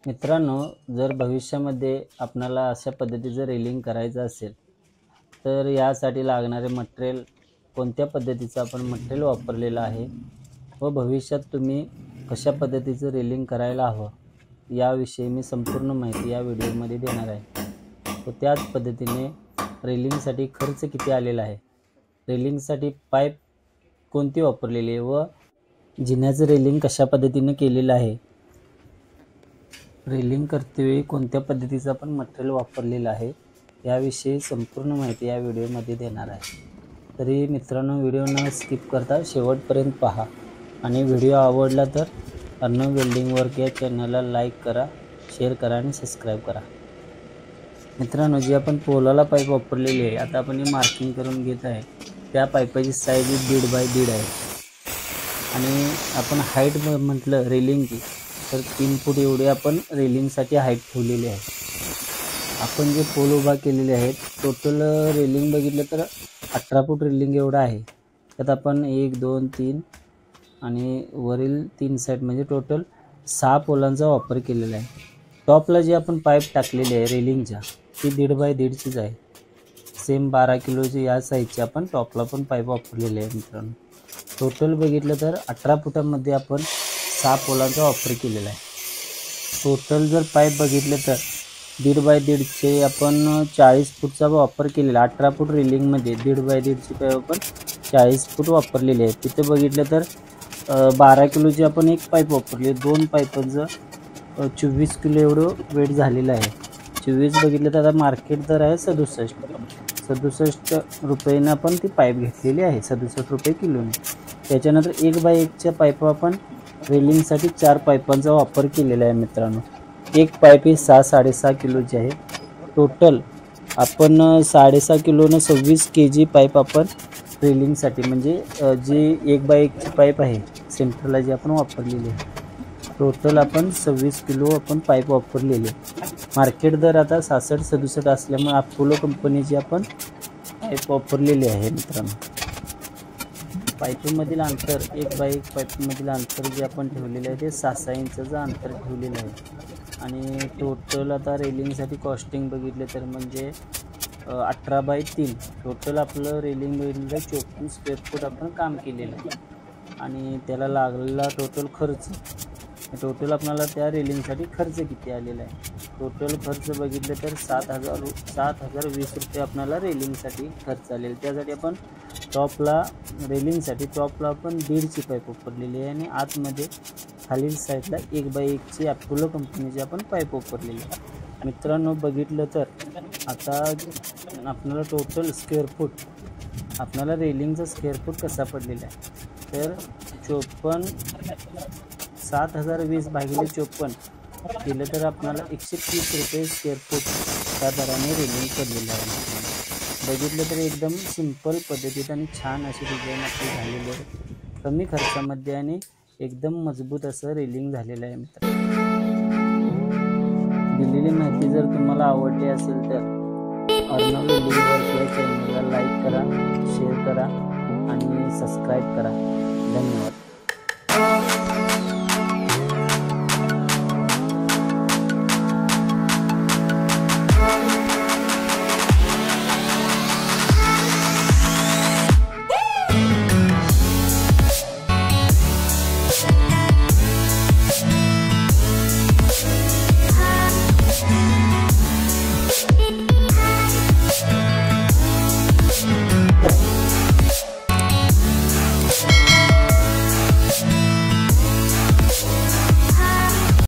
मित्रांनो, जर भविष्यामध्ये आपणाला अशा पद्धतीचं रेलिंग करायचं असेल तर यासाठी लागणारे मटेरियल, कोणत्या पद्धतीचं आपण मटेरियल वापरलेलं आहे व भविष्यात तुम्ही कशा पद्धतीचं रेलिंग करायला हवं याविषयी मी संपूर्ण माहिती या व्हिडिओमध्ये देणार आहे। व त्याच पद्धतीने रेलिंगसाठी खर्च किती आलेला आहे, रेलिंगसाठी पाईप कोणती वापरलेली आहे व जिन्याचं रेलिंग कशा पद्धतीने केलेलं आहे, रेलिंग करतेवेळी कोणत्या पद्धतीचं आपण मटेरियल वापरलेलं आहे याविषयी संपूर्ण माहिती या व्हिडिओमध्ये देणार आहे। तरी मित्रांनो, व्हिडिओ न स्किप करता शेवटपर्यंत पहा आणि व्हिडिओ आवडला तर अर्णव वेल्डिंग वर्क या चॅनलला लाईक करा, शेअर करा आणि सबस्क्राईब करा। मित्रांनो, जी आपण पोलाला पाईप वापरलेली आहे, आता आपण हे मार्किंग करून घेत आहे। त्या पाईपाची साईज 1.5 बाय 1.5 आहे आणि आपण हाईट म्हटलं रेलिंगची तर 3 फूट एवढी आपण रेलिंगसाठी हाईट ठेवलेली आहे। आपण जे पोल उभा केलेले आहेत, टोटल रेलिंग बघितलं तर 18 फूट रेलिंग एवढं आहे। त्यात आपण 1 2 3 आणि वरील 3 साईड म्हणजे टोटल 6 पोलांचा वापर केलेला आहे। टॉपला जी आपण पाईप टाकलेली आहे रेलिंगच्या ती 1.5 बाय 1.5चीच आहे। सेम 12 किलोची या साईजची आपण टॉपला पण पाईप वापरलेली आहे। मित्रांनो, टोटल बघितलं तर 18 फुटामध्ये आपण 6 पोलांचा वापर केलेला आहे। टोटल जर पाईप बघितले तर 1.5 बाय 1.5चे आपण 40 फूटचा वापर केलेला। 18 फूट रेलिंगमध्ये 1.5 बाय 1.5ची पाईप आपण 40 फूट वापरलेली आहे। तिथे बघितलं तर 12 किलोची आपण एक पाईप वापरली, 2 पाईपांचं 24 किलो एवढं वेट झालेलं आहे। 24 बघितलं तर आता मार्केट दर आहे 67 रुपयानं आपण ती पाईप घेतलेली आहे, 67 रुपये किलोने। त्याच्यानंतर 1 बाय 1च्या पाईप आपण रेलिंगसाठी 4 पाईपांचा वापर केलेला आहे। मित्रांनो, एक पाईप ही 6-6.5 किलोची आहे। टोटल आपण 6.5 किलोनं 26 kg पाईप आपण रेलिंगसाठी म्हणजे जी 1 बाय 1ची पाईप आहे सेंटरला जी आपण वापरलेली आहे, टोटल आपण 26 किलो आपण पाईप वापरलेली आहे। मार्केट दर आता 66-67 असल्यामुळे अपोलो कंपनीची आपण पाईप वापरलेली आहे। मित्रांनो, पाईपमधील अंतर 1 बाय 1 पाईपमधील अंतर जे आपण ठेवलेलं आहे ते 6-6 इंचाचं अंतर ठेवलेलं आहे। आणि टोटल आता रेलिंगसाठी कॉस्टिंग बघितले तर म्हणजे 18 बाय 3 टोटल आपलं रेलिंग बघितलं 24 स्क्वेअर फूट आपण काम केलेलं आहे। आणि त्याला लागलेला टोटल खर्च, टोटल आपल्याला त्या रेलिंगसाठी खर्च किती आलेला आहे, टोटल खर्च बघितलं तर 7,020 रुपये आपल्याला रेलिंगसाठी खर्च आलेला। त्यासाठी आपण टॉपला रेलिंगसाठी टॉपला आपण 1.5ची पाईप वापरलेली आहे आणि आतमध्ये खालील साईडला 1 बाय 1ची अपोलो कंपनीची आपण पाईप वापरलेली आहे। मित्रांनो, बघितलं तर आता आपल्याला टोटल स्क्वेअर फूट आपल्याला रेलिंगचा स्क्वेअर फूट कसा पडलेला आहे तर 7,020 भागिले 54 केलं तर आपल्याला 130 रुपये स्क्वेअर फूट त्या दराने रेलिंग पडलेलं आहे। बघितलं तर एकदम सिंपल पद्धतीत आणि छान अशी डिझाईन आपली झालेली आहे, कमी खर्चामध्ये आणि एकदम मजबूत असं रेलिंग झालेलं आहे। मित्रांनो, दिलेली माहिती जर तुम्हाला आवडली असेल तर अर्णव वेल्डिंग वर्क या चॅनलला लाईक करा, शेअर करा आणि सबस्क्राईब करा। धन्यवाद।